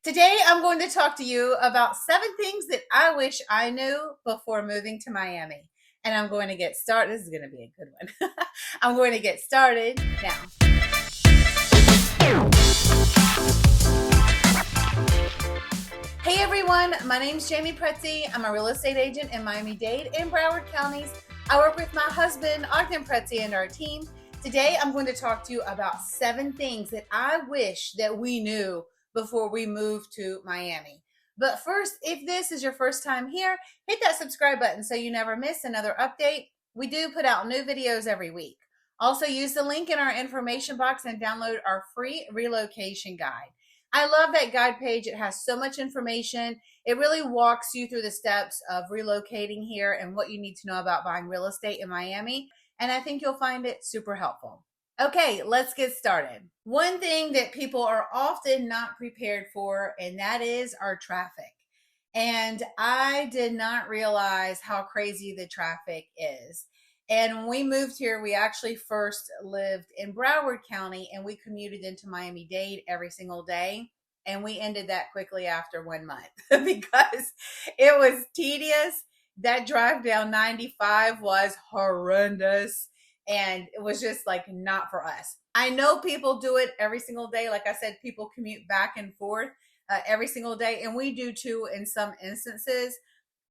Today, I'm going to talk to you about 7 things that I wish I knew before moving to Miami. And I'm going to get started. This is going to be a good one. I'm going to get started now. Hey everyone, my name's Jamey Prezzi. I'm a real estate agent in Miami-Dade and Broward counties. I work with my husband, Ognjen Prezzi, and our team. Today, I'm going to talk to you about 7 things that I wish that we knew before we moved to Miami. But first, if this is your first time here, hit that subscribe button so you never miss another update. We do put out new videos every week. Also, use the link in our information box and download our free relocation guide. I love that guide page. It has so much information. It really walks you through the steps of relocating here and what you need to know about buying real estate in Miami. And I think you'll find it super helpful. Okay, let's get started. One thing that people are often not prepared for, and that is our traffic. And I did not realize how crazy the traffic is. And when we moved here, we actually first lived in Broward County and we commuted into Miami-Dade every single day. And we ended that quickly after 1 month because it was tedious. That drive down 95 was horrendous and it was just like not for us. I know people do it every single day. Like I said, people commute back and forth every single day, and we do too in some instances.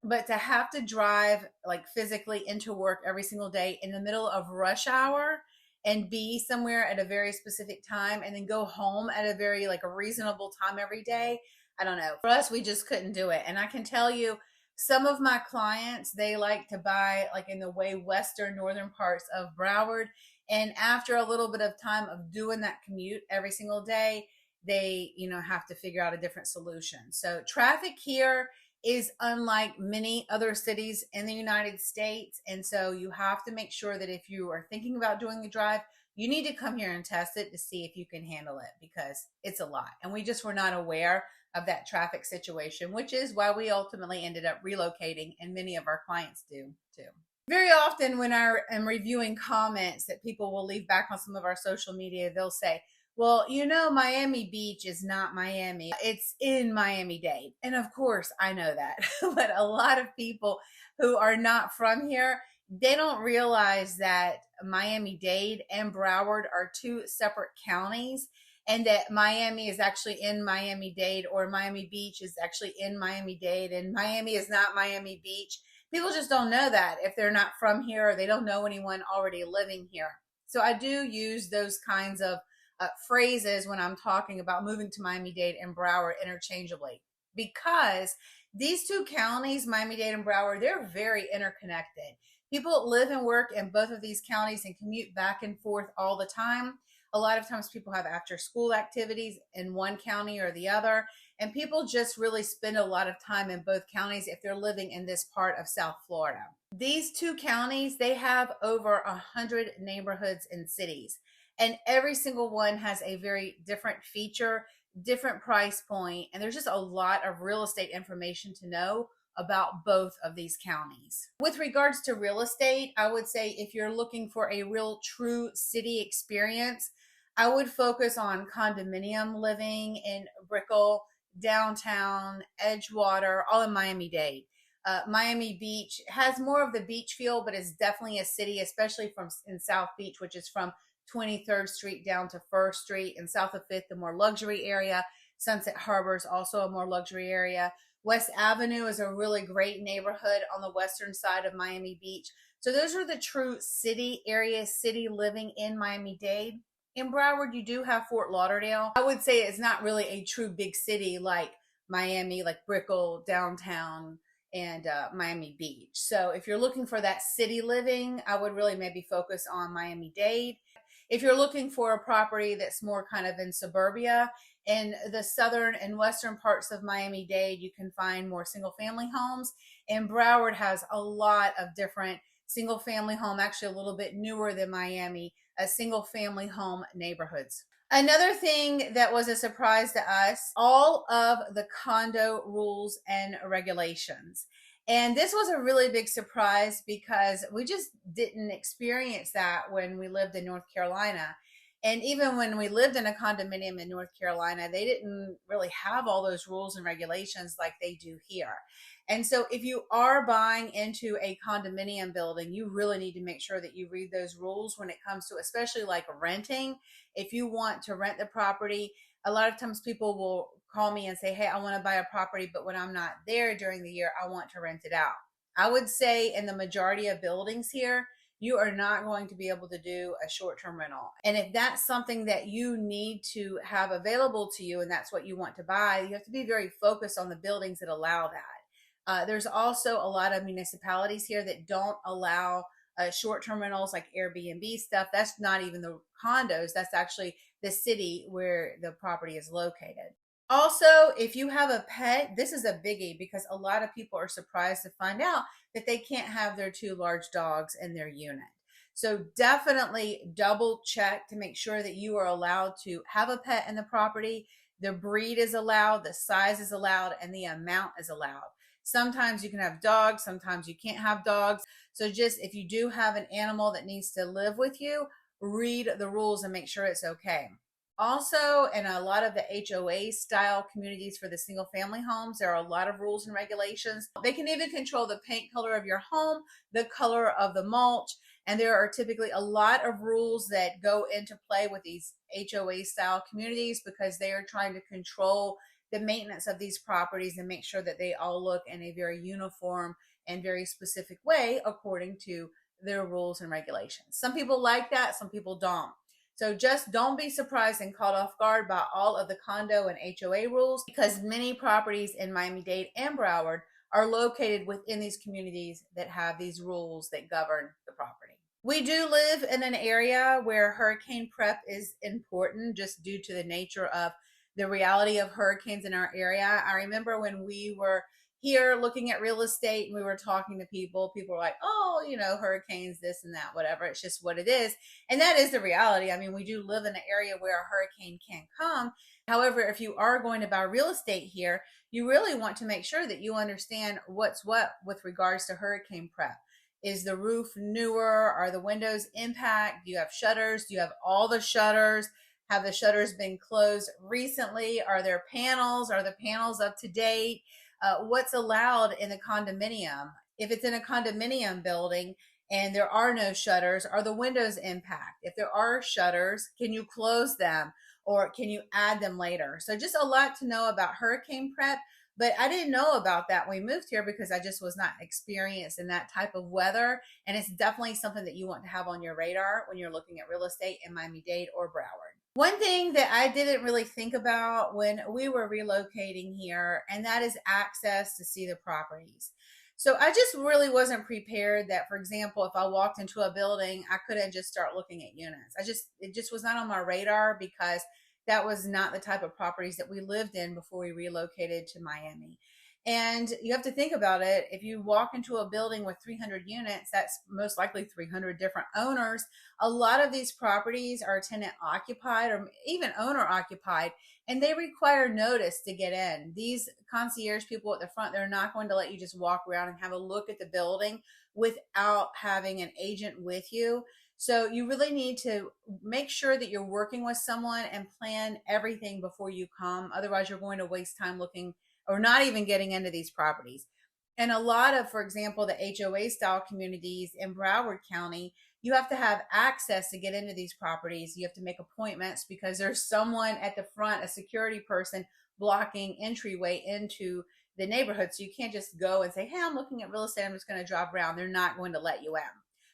But to have to drive like physically into work every single day in the middle of rush hour and be somewhere at a very specific time and then go home at a very like a reasonable time every day, I don't know. For us, we just couldn't do it. And I can tell you, some of my clients, they like to buy like in the way western northern parts of Broward. And after a little bit of time of doing that commute every single day, they, have to figure out a different solution. So traffic here is unlike many other cities in the United States. And so you have to make sure that if you are thinking about doing the drive, you need to come here and test it to see if you can handle it because it's a lot. And we just were not aware of that traffic situation, which is why we ultimately ended up relocating, and many of our clients do too. Very often when I am reviewing comments that people will leave back on some of our social media, they'll say, well, Miami Beach is not Miami. It's in Miami-Dade. And of course, I know that. But a lot of people who are not from here, they don't realize that Miami-Dade and Broward are 2 separate counties, and that Miami is actually in Miami-Dade, or Miami Beach is actually in Miami-Dade, and Miami is not Miami Beach. People just don't know that if they're not from here or they don't know anyone already living here. So I do use those kinds of phrases when I'm talking about moving to Miami-Dade and Broward interchangeably, because these 2 counties, Miami-Dade and Broward, they're very interconnected. People live and work in both of these counties and commute back and forth all the time. A lot of times people have after school activities in one county or the other, and people just really spend a lot of time in both counties if they're living in this part of South Florida. These 2 counties, they have over 100 neighborhoods and cities. And every single one has a very different feature, different price point, and there's just a lot of real estate information to know about both of these counties. With regards to real estate, I would say if you're looking for a real true city experience, I would focus on condominium living in Brickell, downtown, Edgewater, all in Miami-Dade. Miami Beach has more of the beach feel, but it's definitely a city, especially from in South Beach, which is from 23rd Street down to 1st Street, and south of 5th, the more luxury area. Sunset Harbor is also a more luxury area. West Avenue is a really great neighborhood on the western side of Miami Beach. So those are the true city areas, city living in Miami-Dade. In Broward, you do have Fort Lauderdale. I would say it's not really a true big city like Miami, like Brickell, downtown, and Miami Beach. So if you're looking for that city living, I would really maybe focus on Miami-Dade. If you're looking for a property that's more kind of in suburbia, in the southern and western parts of Miami-Dade, you can find more single-family homes. And Broward has a lot of different single-family home, actually a little bit newer than Miami, single-family home neighborhoods. Another thing that was a surprise to us, all of the condo rules and regulations. And this was a really big surprise because we just didn't experience that when we lived in North Carolina. And even when we lived in a condominium in North Carolina, they didn't really have all those rules and regulations like they do here. And so if you are buying into a condominium building, you really need to make sure that you read those rules when it comes to, especially like renting. If you want to rent the property, a lot of times people will call me and say, hey, I want to buy a property, but when I'm not there during the year, I want to rent it out. I would say in the majority of buildings here, you are not going to be able to do a short-term rental. And if that's something that you need to have available to you and that's what you want to buy, you have to be very focused on the buildings that allow that. There's also a lot of municipalities here that don't allow short-term rentals like Airbnb stuff. That's not even the condos. That's actually the city where the property is located. Also, if you have a pet, this is a biggie because a lot of people are surprised to find out that they can't have their two large dogs in their unit. So definitely double check to make sure that you are allowed to have a pet in the property. The breed is allowed, the size is allowed, and the amount is allowed. Sometimes you can have dogs, sometimes you can't have dogs. So just if you do have an animal that needs to live with you, read the rules and make sure it's okay. Also, in a lot of the HOA style communities for the single family homes, there are a lot of rules and regulations. They can even control the paint color of your home, the color of the mulch, and there are typically a lot of rules that go into play with these HOA style communities because they are trying to control the maintenance of these properties and make sure that they all look in a very uniform and very specific way according to their rules and regulations. Some people like that, some people don't. So just don't be surprised and caught off guard by all of the condo and HOA rules because many properties in Miami-Dade and Broward are located within these communities that have these rules that govern the property. We do live in an area where hurricane prep is important just due to the nature of the reality of hurricanes in our area. I remember when we were here looking at real estate and we were talking to people were like, oh, hurricanes, this and that, whatever. It's just what it is. And that is the reality. I mean, we do live in an area where a hurricane can come. However, if you are going to buy real estate here, you really want to make sure that you understand what's what with regards to hurricane prep. Is the roof newer? Are the windows impact? Do you have shutters? Do you have all the shutters? Have the shutters been closed recently? Are there panels? Are the panels up to date? What's allowed in the condominium? If it's in a condominium building and there are no shutters, are the windows impact? If there are shutters, can you close them or can you add them later? So just a lot to know about hurricane prep. But I didn't know about that when we moved here because I just was not experienced in that type of weather. And it's definitely something that you want to have on your radar when you're looking at real estate in Miami-Dade or Broward. One thing that I didn't really think about when we were relocating here, and that is access to see the properties. So I just really wasn't prepared that, for example, if I walked into a building, I couldn't just start looking at units. It just was not on my radar because that was not the type of properties that we lived in before we relocated to Miami. And you have to think about it. If you walk into a building with 300 units, that's most likely 300 different owners. A lot of these properties are tenant occupied or even owner occupied, and they require notice to get in. These concierge people at the front, they're not going to let you just walk around and have a look at the building without having an agent with you. So you really need to make sure that you're working with someone and plan everything before you come. Otherwise, you're going to waste time looking or not even getting into these properties. And a lot of, for example, the HOA style communities in Broward County, you have to have access to get into these properties. You have to make appointments because there's someone at the front, a security person, blocking entryway into the neighborhood. So you can't just go and say, hey, I'm looking at real estate, I'm just going to drive around. They're not going to let you in.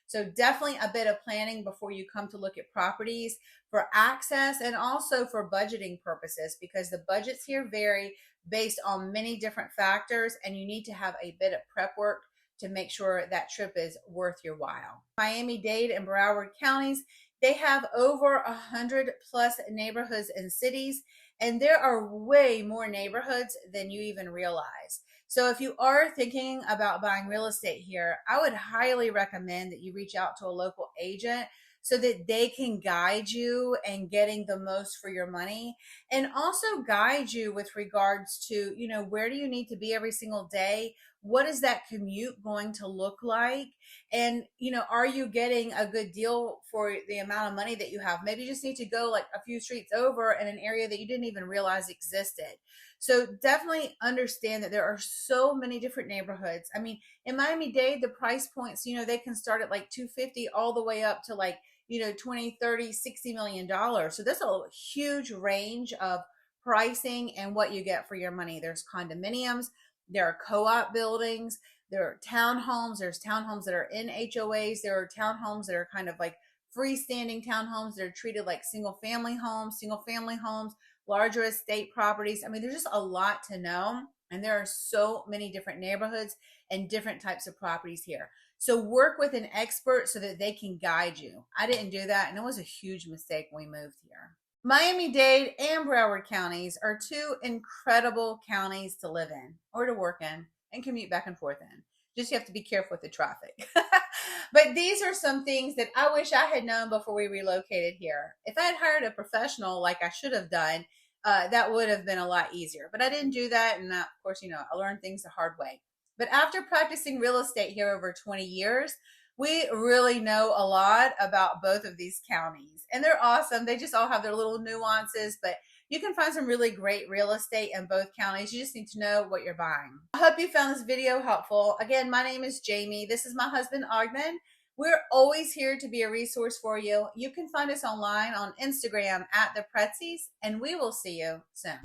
So definitely a bit of planning before you come to look at properties for access and also for budgeting purposes because the budgets here vary based on many different factors and you need to have a bit of prep work to make sure that trip is worth your while. Miami-Dade and Broward counties, they have over 100 plus neighborhoods and cities, and there are way more neighborhoods than you even realize. So if you are thinking about buying real estate here, I would highly recommend that you reach out to a local agent so that they can guide you in getting the most for your money, and also guide you with regards to, where do you need to be every single day? What is that commute going to look like? And, are you getting a good deal for the amount of money that you have? Maybe you just need to go like a few streets over in an area that you didn't even realize existed. So definitely understand that there are so many different neighborhoods. I mean, in Miami-Dade, the price points, they can start at like 250 all the way up to like, 20, 30, $60 million. So that's a huge range of pricing and what you get for your money. There's condominiums, there are co-op buildings, there are townhomes, there's townhomes that are in HOAs, there are townhomes that are kind of like freestanding townhomes that are treated like single family homes, larger estate properties. I mean, there's just a lot to know. And there are so many different neighborhoods and different types of properties here. So work with an expert so that they can guide you. I didn't do that, and it was a huge mistake when we moved here. Miami-Dade and Broward counties are two incredible counties to live in or to work in and commute back and forth in. Just you have to be careful with the traffic. But these are some things that I wish I had known before we relocated here. If I had hired a professional like I should have done, that would have been a lot easier. But I didn't do that. And of course, I learned things the hard way. But after practicing real estate here over 20 years, we really know a lot about both of these counties. And they're awesome. They just all have their little nuances, but you can find some really great real estate in both counties. You just need to know what you're buying. I hope you found this video helpful. Again, my name is Jamey. This is my husband, Ognjen. We're always here to be a resource for you. You can find us online on Instagram at the Prezzis, and we will see you soon.